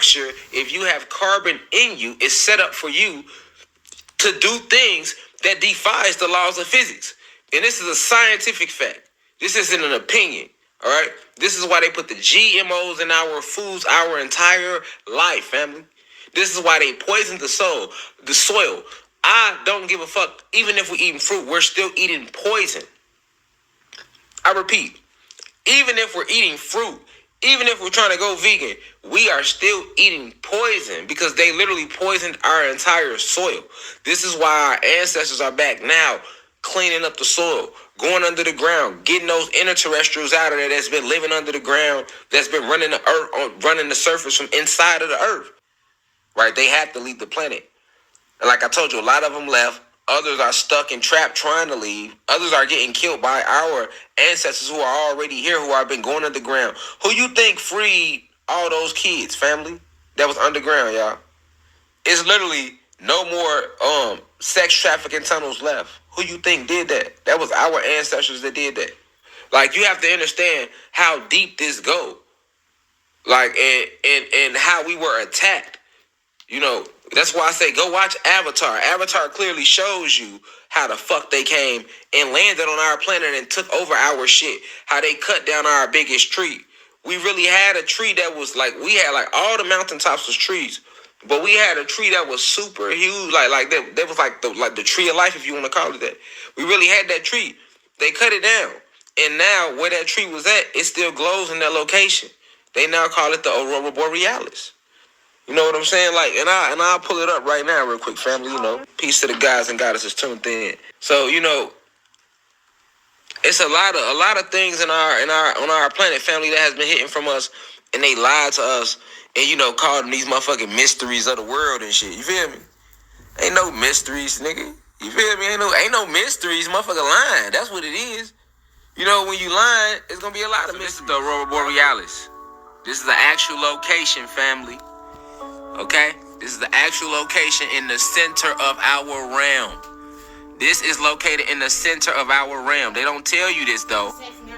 structure, if you have carbon in you, is set up for you to do things that defies the laws of physics. And this is a scientific fact. This isn't an opinion. All right. This is why they put the GMOs in our foods our entire life, family. This is why they poison the soil. I don't give a fuck. Even if we're eating fruit, we're still eating poison. I repeat, even if we're eating fruit, even if we're trying to go vegan, we are still eating poison because they literally poisoned our entire soil. This is why our ancestors are back now, cleaning up the soil, going under the ground, getting those interterrestrials out of there that's been living under the ground, that's been running the earth, running the surface from inside of the earth. Right? They have to leave the planet. And like I told you, a lot of them left. Others are stuck and trapped trying to leave. Others are getting killed by our ancestors who are already here, who have been going underground. Who you think freed all those kids, family, that was underground, y'all? It's literally no more sex trafficking tunnels left. Who you think did that? That was our ancestors that did that. Like, you have to understand how deep this go. Like, and how we were attacked. You know, that's why I say go watch Avatar. Avatar clearly shows you how the fuck they came and landed on our planet and took over our shit. How they cut down our biggest tree. We really had a tree that was like, we had like all the mountaintops was trees. But we had a tree that was super huge. Like that was like the tree of life, if you want to call it that. We really had that tree. They cut it down. And now where that tree was at, it still glows in that location. They now call it the Aurora Borealis. You know what I'm saying? Like, and I'll pull it up right now real quick, family. You know, peace to the guys and goddesses tuned in. So, you know, it's a lot of things on our planet, family, that has been hitting from us, and they lied to us, and, you know, called them these motherfucking mysteries of the world and shit. You feel me? Ain't no mysteries, nigga. You feel me? Ain't no mysteries, motherfucker lying. That's what it is. You know, when you lying, it's gonna be a lot of mysteries. This is the Aurora Borealis. This is the actual location, family. Okay? This is the actual location in the center of our realm. This is located in the center of our realm. They don't tell you this, though.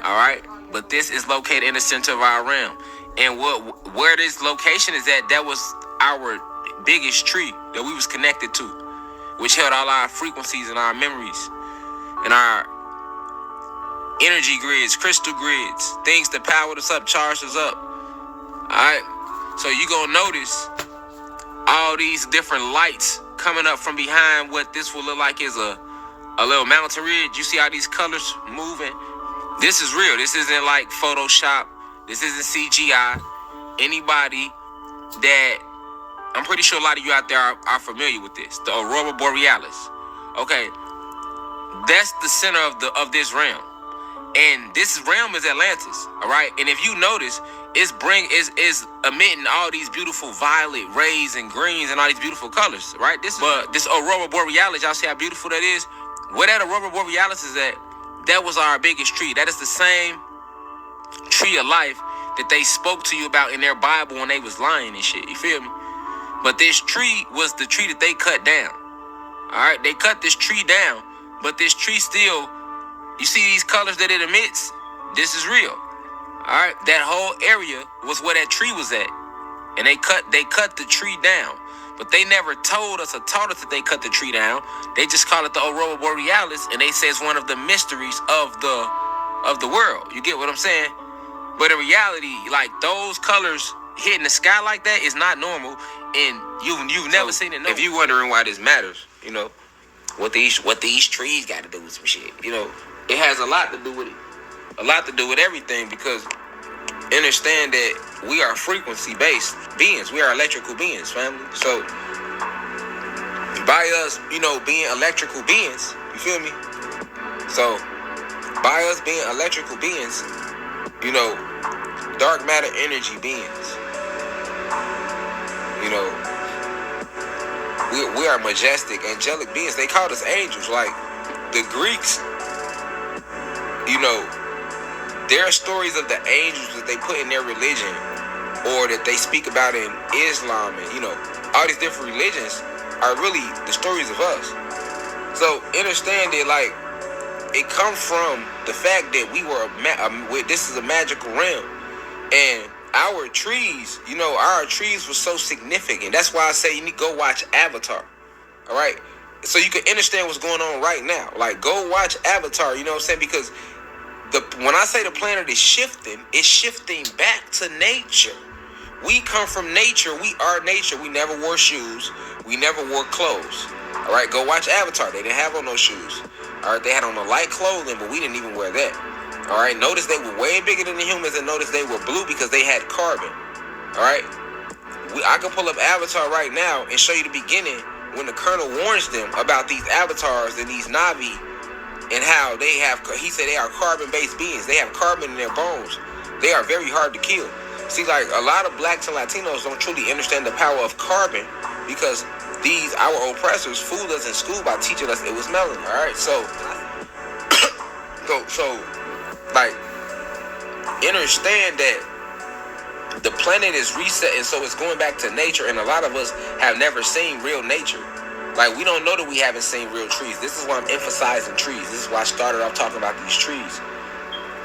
All right? But this is located in the center of our realm. And where this location is at, that was our biggest tree that we was connected to, which held all our frequencies and our memories and our energy grids, crystal grids, things that powered us up, charged us up. All right? So you gonna notice all these different lights coming up from behind what this will look like is a little mountain ridge. You see how these colors moving? This is real. This isn't like Photoshop. This isn't CGI. Anybody that, I'm pretty sure a lot of you out there are familiar with this. The Aurora Borealis. Okay. That's the center of this realm. And this realm is Atlantis. All right. And if you notice, is emitting all these beautiful violet rays and greens and all these beautiful colors, right? This Aurora Borealis, y'all see how beautiful that is? Where that Aurora Borealis is at, that was our biggest tree. That is the same tree of life that they spoke to you about in their Bible when they was lying and shit. You feel me? But this tree was the tree that they cut down. All right, they cut this tree down, but this tree still, you see these colors that it emits? This is real. All right, that whole area was where that tree was at, and they cut the tree down, but they never told us or taught us that they cut the tree down. They just call it the Aurora Borealis, and they say it's one of the mysteries of the world. You get what I'm saying? But in reality, like, those colors hitting the sky like that is not normal, and you've never seen it. If you wondering why this matters, you know, what these trees got to do with some shit, you know, it has a lot to do with it. A lot to do with everything, because understand that we are frequency-based beings. We are electrical beings, family. So by us, you know, being electrical beings, you feel me? So by us being electrical beings, you know, dark matter energy beings, you know, we are majestic, angelic beings. They called us angels. Like the Greeks, you know, there are stories of the angels that they put in their religion, or that they speak about in Islam, and, you know, all these different religions are really the stories of us. So understand that, like, it comes from the fact that we were this is a magical realm, and our trees, our trees were so significant. That's why I say you need to go watch Avatar. All right, so you can understand what's going on right now. Like, go watch Avatar. You know what I'm saying? Because when I say the planet is shifting, it's shifting back to nature. We come from nature. We are nature. We never wore shoes. We never wore clothes. All right, go watch Avatar. They didn't have on those shoes. All right, they had on the light clothing, but we didn't even wear that. All right, notice they were way bigger than the humans, and notice they were blue because they had carbon. All right, I can pull up Avatar right now and show you the beginning when the Colonel warns them about these avatars and these Na'vi and how they have, he said they are carbon-based beings. They have carbon in their bones. They are very hard to kill. See, like, a lot of blacks and Latinos don't truly understand the power of carbon because our oppressors fooled us in school by teaching us it was melanin. All right, so like, understand that the planet is resetting, so it's going back to nature, and a lot of us have never seen real nature. Like, we don't know that we haven't seen real trees. This is why I'm emphasizing trees. This is why I started off talking about these trees.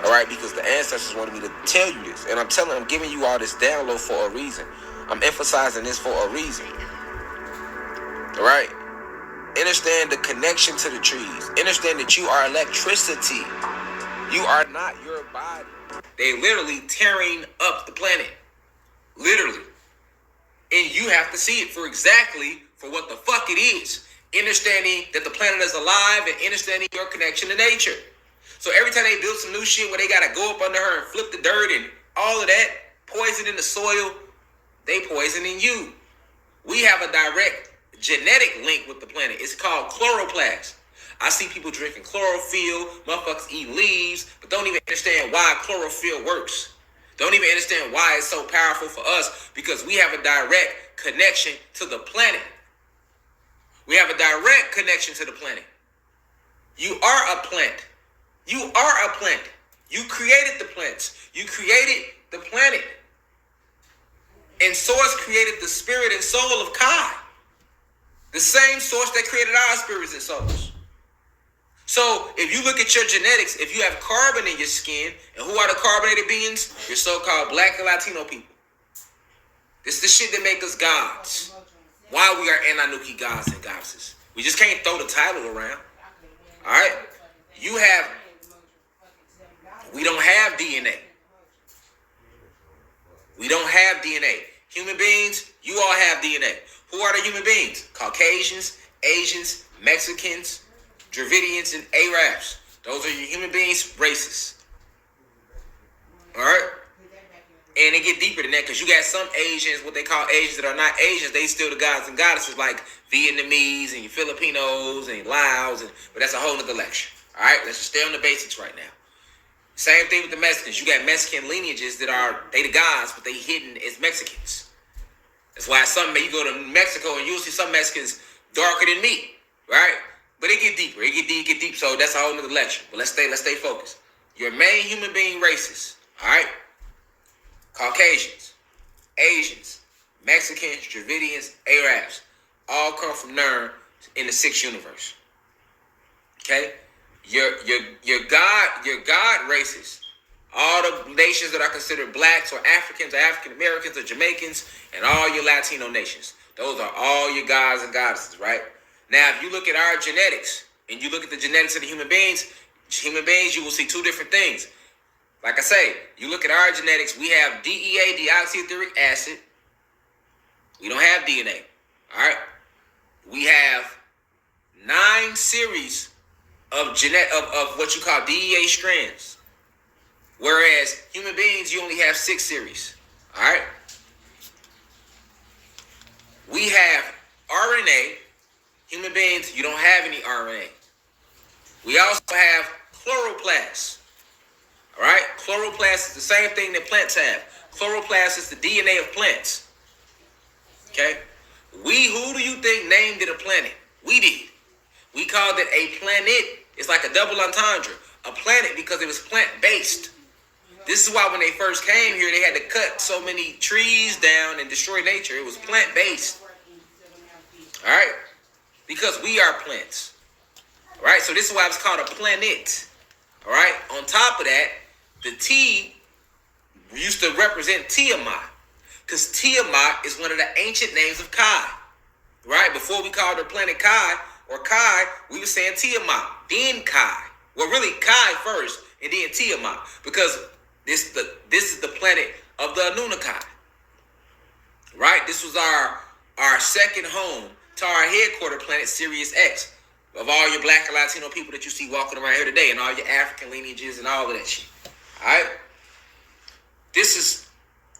All right, because the ancestors wanted me to tell you this, and I'm giving you all this download for a reason. I'm emphasizing this for a reason. All right, understand the connection to the trees. Understand that you are electricity. You are not your body. They literally tearing up the planet, literally, and you have to see it for what the fuck it is. Understanding that the planet is alive and understanding your connection to nature. So every time they build some new shit where they gotta go up under her and flip the dirt and all of that, poison in the soil, they poisoning you. We have a direct genetic link with the planet. It's called chloroplast. I see people drinking chlorophyll, motherfuckers eat leaves, but don't even understand why chlorophyll works. Don't even understand why it's so powerful for us, because we have a direct connection to the planet. We have a direct connection to the planet. You are a plant. You are a plant. You created the plants. You created the planet. And Source created the spirit and soul of Kai. The same Source that created our spirits and souls. So if you look at your genetics, if you have carbon in your skin, and who are the carbonated beings? Your so-called black and Latino people. This is the shit that make us gods. Why we are Anunnaki gods and goddesses. We just can't throw the title around. All right? We don't have DNA. We don't have DNA. Human beings, you all have DNA. Who are the human beings? Caucasians, Asians, Mexicans, Dravidians, and Arabs. Those are your human beings, races. All right? And they get deeper than that, because you got some Asians, what they call Asians that are not Asians, they still the gods and goddesses, like Vietnamese and Filipinos and Laos, but that's a whole nother lecture. All right? Let's just stay on the basics right now. Same thing with the Mexicans. You got Mexican lineages they the gods, but they hidden as Mexicans. That's why you go to Mexico and you'll see some Mexicans darker than me, right? But it get deeper. It get deep. So that's a whole nother lecture. But let's stay focused. Your main human being races, all right? Caucasians, Asians, Mexicans, Dravidians, Arabs, all come from Nern in the sixth universe. Okay? Your God races, all the nations that are considered blacks or Africans or African Americans or Jamaicans, and all your Latino nations. Those are all your gods and goddesses, right? Now, if you look at our genetics and you look at the genetics of the human beings, you will see two different things. Like I say, you look at our genetics, we have DEA, deoxyetheric acid. We don't have DNA, all right? We have 9 series of what you call DEA strands. Whereas human beings, you only have 6 series, all right? We have RNA. Human beings, you don't have any RNA. We also have chloroplasts. All right? Chloroplast is the same thing that plants have. Chloroplast is the DNA of plants. Okay? Who do you think named it a planet? We did. We called it a planet. It's like a double entendre. A planet because it was plant-based. This is why when they first came here, they had to cut so many trees down and destroy nature. It was plant-based. All right? Because we are plants. All right? So this is why it's called a planet. All right? On top of that, the T used to represent Tiamat, because Tiamat is one of the ancient names of Kai. Right? Before we called her planet Kai or Kai, we were saying Tiamat, then Kai. Well, really Kai first, and then Tiamat, because this is the planet of the Anunnaki. Right? This was our second home to our headquarter planet, Sirius X. Of all your black and Latino people that you see walking around here today, and all your African lineages and all of that shit. All right? This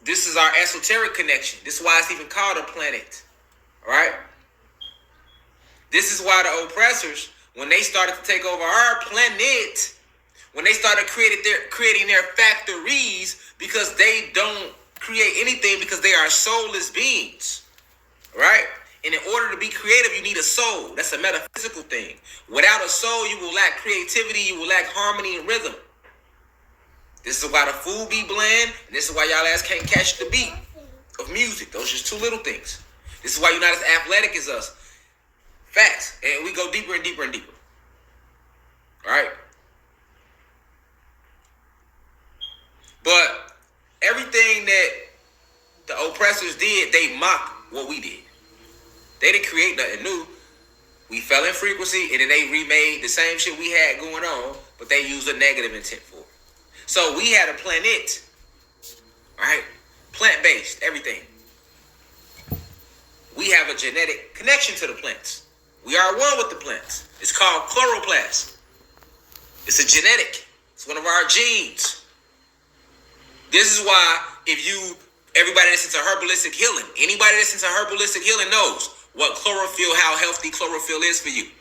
is our esoteric connection. This is why it's even called a planet. All right? This is why the oppressors, when they started to take over our planet, when they started creating their factories, because they don't create anything because they are soulless beings. All right? And in order to be creative, you need a soul. That's a metaphysical thing. Without a soul, you will lack creativity. You will lack harmony and rhythm. This is why the food be bland. And this is why y'all ass can't catch the beat of music. Those are just two little things. This is why you're not as athletic as us. Facts. And we go deeper and deeper and deeper. All right? But everything that the oppressors did, they mocked what we did. They didn't create nothing new. We fell in frequency, and then they remade the same shit we had going on, but they used a negative intent for it. So we had a planet, right? Plant-based, everything. We have a genetic connection to the plants. We are one with the plants. It's called chloroplast. It's a genetic. It's one of our genes. This is why everybody that's into herbalistic healing, anybody that's into herbalistic healing knows what chlorophyll, how healthy chlorophyll is for you.